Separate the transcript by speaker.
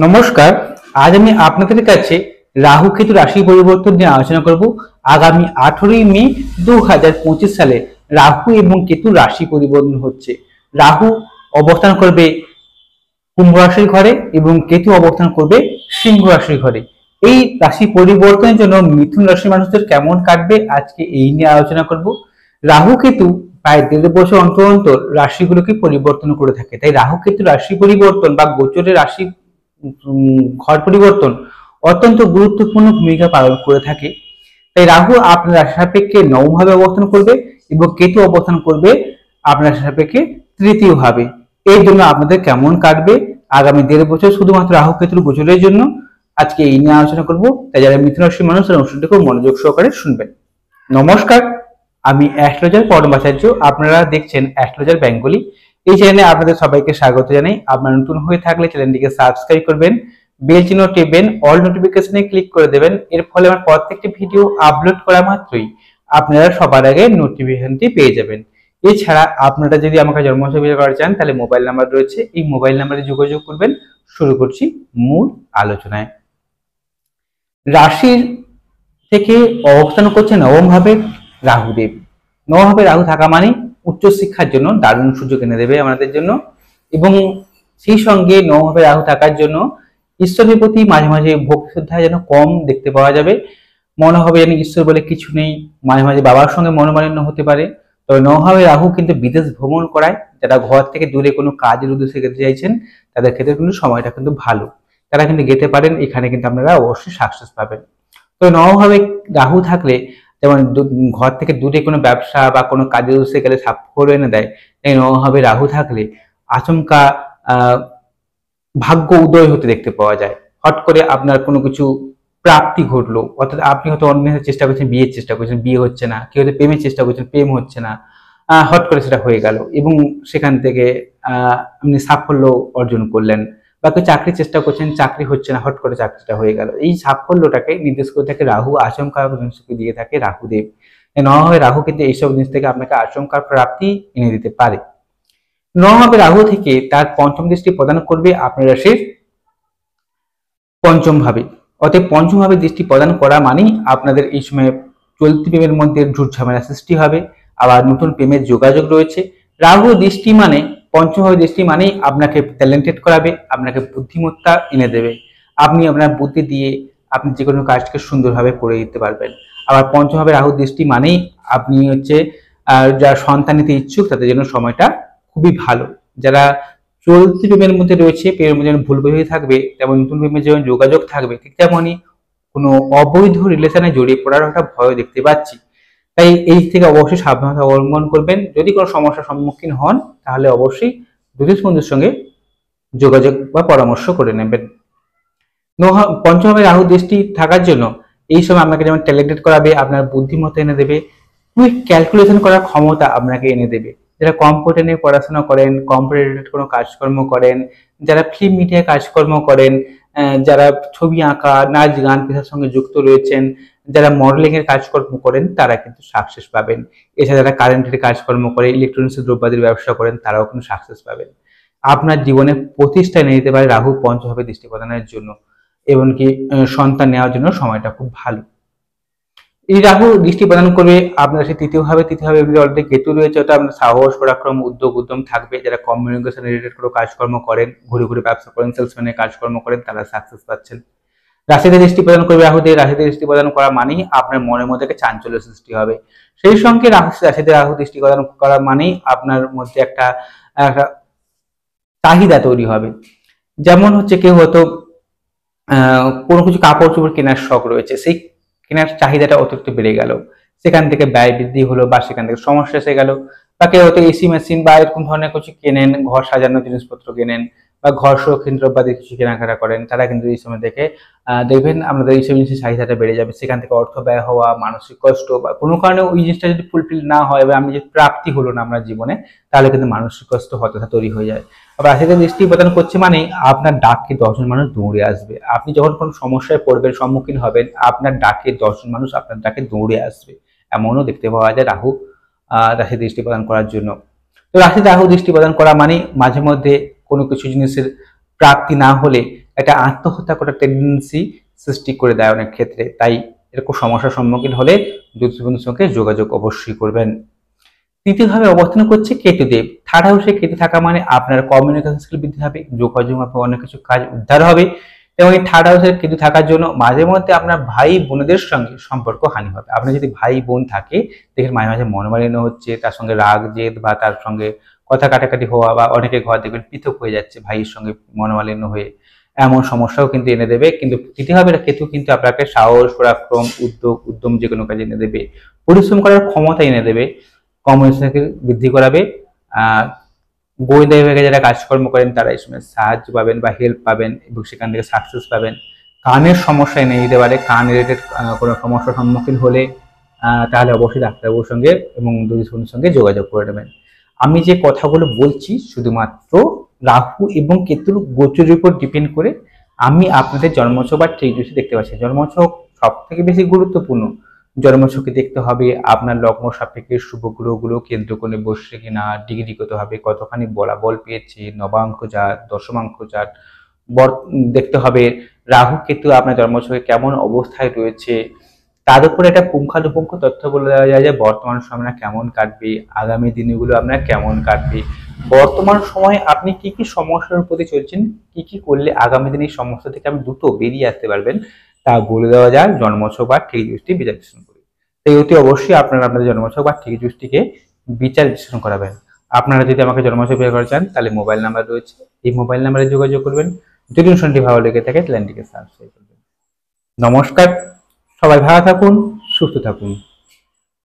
Speaker 1: নমস্কার। আজ আমি আপনাদের কাছে রাহু কেতু রাশি পরিবর্তন নিয়ে আলোচনা করব। আগামী 18ই মে 2025 সালে রাহু এবং কেতু রাশি পরিবর্তন হচ্ছে। রাহু অবস্থান করবে কুম্ভ রাশির ঘরে এবং কেতু অবস্থান করবে সিংহ রাশির ঘরে। এই রাশি পরিবর্তনের জন্য মিথুন রাশির মানুষদের কেমন কাটবে আজকে এই নিয়ে আলোচনা করব। রাহু কেতু প্রায় 1.5 বছর অন্তর অন্তর রাশিগুলোকে পরিবর্তন করে থাকে, তাই রাহু কেতু রাশি পরিবর্তন বা গোচরের রাশি ঘর পরিবর্তন অত্যন্ত গুরুত্বপূর্ণ ভূমিকা পালন করে থাকে। তাই রাহু আপনার রাশি সাপেক্ষে নবম ভাবে অবস্থান করবে এবং কেতু অবস্থান করবে আপনার রাশি সাপেক্ষে তৃতীয় ভাবে। এই জন্য আপনাদের কেমন কাটবে আগামী 1.5 বছর শুধুমাত্র রাহু কেতুর গোচরের জন্য আজকে এই নিয়ে আলোচনা করব। তাই যারা মিথুন রাশির মানুষ তারা অনুষ্ঠানটি খুব মনোযোগ সহকারে শুনবেন। নমস্কার, আমি অ্যাস্ট্রোলজার পরম আচার্য। আপনারা দেখছেন অ্যাস্ট্রোলজার বেঙ্গলি। এই চ্যানেলে আপনাদের সবাইকে স্বাগত জানাই। আপনারা নতুন হয়ে থাকলে চ্যানেলটিকে সাবস্ক্রাইব করবেন, বেল চিহ্ন টিপবেন, অল নোটিফিকেশনে ক্লিক করে দেবেন। এর ফলে আমার প্রত্যেকটি ভিডিও আপলোড করা মাত্রই আপনারা সবার আগে নোটিফিকেশনটি পেয়ে যাবেন। এছাড়া আপনারা যদি আমাকে জন্মসূচি করা চান তাহলে মোবাইল নাম্বার রয়েছে, এই মোবাইল নাম্বারে যোগাযোগ করবেন। শুরু করছি মূল আলোচনায়। রাশির থেকে অবস্থান করছে নবম ভাবে রাহুদেব। নবম ভাবে রাহু থাকা মানে উচ্চশিক্ষার জন্য দারুণ সুযোগ এনে দেবে আমাদের জন্য, এবং সেই সঙ্গে নবম ভাবে রাহু থাকার জন্য ঈশ্বরের প্রতি মাঝে মাঝে ভক্তি শ্রদ্ধা যেন কম দেখতে পাওয়া যাবে। মনে হবে যেন ঈশ্বর বলে কিছু নেই। মাঝে মাঝে বাবার সঙ্গে মনোমালিন্য হতে পারে। তবে নবম ভাবে রাহু কিন্তু বিদেশ ভ্রমণ করায়। যারা ঘর থেকে দূরে কোনো কাজের উদ্দেশ্যে যেতে চাইছেন তাদের ক্ষেত্রে কিন্তু সময়টা কিন্তু ভালো, তারা কিন্তু যেতে পারেন। এখানে কিন্তু আপনারা অবশ্যই সাকসেস পাবেন। তো নবমভাবে রাহু থাকলে যেমন ঘর থেকে দূরে কোনো ব্যবসা বা কোনো কাজের উদ্দেশ্যে গেলে সাফল্য এনে দেয়, এই নবমভাবে রাহু থাকলে আচমকা ভাগ্য উদয় হতে দেখতে পাওয়া যায়। হট করে আপনার কোনো কিছু প্রাপ্তি ঘটলো, অর্থাৎ আপনি হয়তো অন্যের চেষ্টা করছেন, বিয়ের চেষ্টা করছেন, বিয়ে হচ্ছে না, কেউ হয়তো প্রেমের চেষ্টা করছেন, প্রেম হচ্ছে না, হট করে সেটা হয়ে গেল এবং সেখান থেকে আপনি সাফল্য অর্জন করলেন। বা কেউ চাকরির চেষ্টা করছেন, চাকরি হচ্ছে না, হট করে চাকরিটা হয়ে গেল। এই সাফল্যটাকে নির্দেশ করে থাকে রাহু, আচমকা জিনিসকে দিয়ে থাকে রাহুদেব। নবমভাবে রাহু কিন্তু এইসব জিনিস থেকে আপনাকে আচমকা প্রাপ্তি এনে দিতে পারে। নবমভাবে রাহু থেকে তার পঞ্চম দৃষ্টি প্রদান করবে আপনার রাশির পঞ্চম ভাবে। অতএব পঞ্চম ভাবে দৃষ্টি প্রদান করা মানেই আপনাদের এই সময় চলতি প্রেমের মধ্যে ঝুট ঝামেলা সৃষ্টি হবে, আবার নতুন প্রেমের যোগাযোগ রয়েছে। রাহু দৃষ্টি মানে, পঞ্চম ভাবে দৃষ্টি মানেই আপনাকে ট্যালেন্টেড করাবে, আপনাকে বুদ্ধিমত্তা এনে দেবে। আপনি আপনার বুদ্ধি দিয়ে আপনি যে কোনো কাজকে সুন্দরভাবে করে দিতে পারবেন। আবার পঞ্চম ভাবে রাহু দৃষ্টি মানেই আপনি যারা সন্তান নিতে ইচ্ছুক তাদের জন্য সময়টা খুবই ভালো। যারা চলতি প্রেমের মধ্যে রয়েছে, প্রেমের মধ্যে যেমন ভুল বোঝাবুঝি থাকবে, তেমন নতুন প্রেমের যেমন যোগাযোগ থাকবে, ঠিক তেমনই কোনো অবৈধ রিলেশনে জড়িয়ে পড়ার একটা ভয় দেখতে পাচ্ছি। তাই এই থেকে অবশ্যই সাবধানতা অবলম্বন করবেন। যদি কোনো সমস্যার সম্মুখীন হন তাহলে অবশ্যই জ্যোতিষ বন্ধুর সঙ্গে যোগাযোগ বা পরামর্শ করে নেবেন। পঞ্চমভাবে রাহু দৃষ্টি থাকার জন্য এই সময় আপনাকে যেমন ট্যালেন্টেড করাবে, আপনার বুদ্ধিমত্তা এনে দেবে, কুইক ক্যালকুলেশন করার ক্ষমতা আপনাকে এনে দেবে। যারা কম্পিউটার নিয়ে পড়াশোনা করেন, কম্পিউটার রিলেটেড কোনো কাজকর্ম করেন, যারা ফিল্ম মিডিয়ায় কাজকর্ম করেন, যারা ছবি আঁকা, নাচ গান পেশার সঙ্গে যুক্ত রয়েছেন, যারা মডেলিং এর কাজকর্ম করেন তারা কিন্তু সাকসেস পাবেন। এছাড়া যারা কারেন্টের কাজকর্ম করে, ইলেকট্রনিক্স দ্রব্যাদির ব্যবসা করেন তারাও কিন্তু সাকসেস পাবেন। আপনার জীবনে প্রতিষ্ঠা এনে দিতে পারে রাহু পঞ্চমভাবে দৃষ্টি প্রদানের জন্য, এমনকি সন্তান নেওয়ার জন্য সময়টা খুব ভালো। এই রাহু দৃষ্টি প্রদান করবে আপনার সেই তৃতীয়ভাবে অলরেডি কেতু রয়েছে, ওটা আপনার সাহস পরাক্রম উদ্যম থাকবে। যারা কমিউনিকেশন রিলেটেড কোনো কাজকর্ম করেন, ঘুরে ঘুরে ব্যবসা করেন, সেলসম্যানের কাজকর্ম করেন, তারা সাকসেস পাচ্ছেন। রাশিতে দৃষ্টি প্রদান করবে রাহুতে। রাশিতে দৃষ্টি প্রদান করা মানেই আপনার মনের মধ্যে একটা চাঞ্চল্য সৃষ্টি হবে। সেই সঙ্গে রাশিতে রাহু দৃষ্টি প্রদান করা মানেই আপনার মধ্যে একটা চাহিদা তৈরি হবে। যেমন হচ্ছে কেউ হয়তো কোনো কিছু কাপড় চোপড় কেনার শখ রয়েছে, সেই কেনার চাহিদাটা অতিরিক্ত বেড়ে গেল, সেখান থেকে ব্যয় বৃদ্ধি হলো বা সেখান থেকে সমস্যা এসে গেল। বা কেউ হয়তো এসি মেশিন বা এরকম ধরনের কিছু কেনেন, ঘর সাজানোর জিনিসপত্র কেনেন বা ঘর সুরক্ষিত দ্রব্যাদি কিছু কেনাকাটা করেন, তারা কিন্তু এই সময় থেকে দেখবেন আপনাদের এইসব জিনিসের চাহিদাটা বেড়ে যাবে। সেখান থেকে অর্থ ব্যয় হওয়া, মানসিক কষ্ট বা কোনো কারণে ওই জিনিসটা যদি ফুলফিল না হয় বা আমি যে প্রাপ্তি হলো না আপনার জীবনে, তাহলে কিন্তু মানসিক কষ্ট হতাশা তৈরি হয়ে যায়। আবার রাশিতে দৃষ্টি প্রদান করছে মানে আপনার ডাকে 10জন মানুষ দৌড়ে আসবে। আপনি যখন কোনো সমস্যায় পড়বেন, সম্মুখীন হবেন, আপনার ডাকে 10জন মানুষ আপনার ডাকে দৌড়ে আসবে। এমনও দেখতে পাওয়া যায় রাহু রাশি দৃষ্টি প্রদান করার জন্য। তো রাশিতে রাহু দৃষ্টি প্রদান করা মানে মাঝে মধ্যে কোনো কিছু জিনিসের প্রাপ্তি না হলে একটা আত্মহত্যা করার টেন্ডেন্সি সৃষ্টি করে দেয় অনেক ক্ষেত্রে। তাই এরকম সমস্যার সম্মুখীন হলে জ্যোতিষ বন্ধুর সঙ্গে যোগাযোগ অবশ্যই করবেন। তৃতীয়ভাবে অবস্থান করছে কেতুদেব। থার্ড হাউসে কেতু থাকা মানে আপনার কমিউনিকেশন স্কিল বৃদ্ধি হবে, যোগাযোগ মাধ্যমে অনেক কিছু কাজ উদ্ধার হবে। এবং এই থার্ড হাউসের কেতু থাকার জন্য মাঝে মধ্যে আপনার ভাই বোনদের সঙ্গে সম্পর্ক হানি হবে। আপনার যদি ভাই বোন থাকে, দেখেন মাঝে মাঝে মনোমালিন্য হচ্ছে, তার সঙ্গে রাগ জেদ বা তার সঙ্গে কথা কাটাকাটি হওয়া, বা অনেকের ঘর দেখবেন পৃথক হয়ে যাচ্ছে ভাইয়ের সঙ্গে মনোমালিন্য হয়ে, এমন সমস্যাও কিন্তু এনে দেবে। কিন্তু তৃতীয়ভাবে কেতু কিন্তু আপনাকে সাহস, পরাক্রম, উদ্যম যে কোনো কাজে এনে দেবে, পরিশ্রম করার ক্ষমতা এনে দেবে, কমিউনিকেশন বৃদ্ধি করাবে। গোয়েন্দা বিভাগে যারা কাজকর্ম করেন তারা এই সময় সাহায্য পাবেন বা হেল্প পাবেন এবং সেখান থেকে সাকসেস পাবেন। কানের সমস্যা এনে দিতে পারে, কান রিলেটেড কোনো সমস্যার সম্মুখীন হলে তাহলে অবশ্যই ডাক্তারবাবুর সঙ্গে এবং জ্যোতিষ বন্ধুর সঙ্গে যোগাযোগ করে নেবেন। আমি যে কথাগুলো বলছি শুধুমাত্র রাহু এবং কেতুর গোচরের উপর ডিপেন্ড করে আমি আপনাদের জন্মছক বা ট্রিটমেন্ট দেখতে পাচ্ছি। জন্মছক সব থেকে বেশি গুরুত্বপূর্ণ। জন্মছকে দেখতে হবে আপনার লগ্ন সাপেক্ষে শুভ গ্রহগুলো কেন্দ্র করে বসছে কিনা, ডিগ্রিগতভাবে কতখানি বলাবল পেয়েছে, নবাঙ্ক জাত, দশমাঙ্ক জাত দেখতে হবে। রাহু কেতু আপনার জন্মছকে কেমন অবস্থায় রয়েছে, তার উপরে একটা পুঙ্খানুপুঙ্খ তথ্য বলে দেওয়া যায় যে বর্তমান সময় আপনার কেমন কাটবে, আগামী দিনগুলো আপনার কেমন কাটবে, বর্তমান সময়ে আপনি কি কি সমস্যার প্রতি চলছেন, কি কি করলে আগামী দিনে এই সমস্যা থেকে আপনি দ্রুত বেরিয়ে আসতে পারবেন, তা বলে দেওয়া যায় জন্মছক বা ঠিক দৃষ্টি বিচার বিশ্লেষণ করে। তাই অতি অবশ্যই আপনারা আপনাদের জন্মছক বা ঠিক দৃষ্টিকে বিচার বিশ্লেষণ করাবেন। আপনারা যদি আমাকে জন্মছক বের করতে চান তাহলে মোবাইল নাম্বার রয়েছে, এই মোবাইল নাম্বারে যোগাযোগ করবেন। যদি অনুষ্ঠানটি ভালো লেগে থাকে চ্যানেলটিকে সাবস্ক্রাইব করবেন। নমস্কার, সবাই ভালো থাকুন, সুস্থ থাকুন।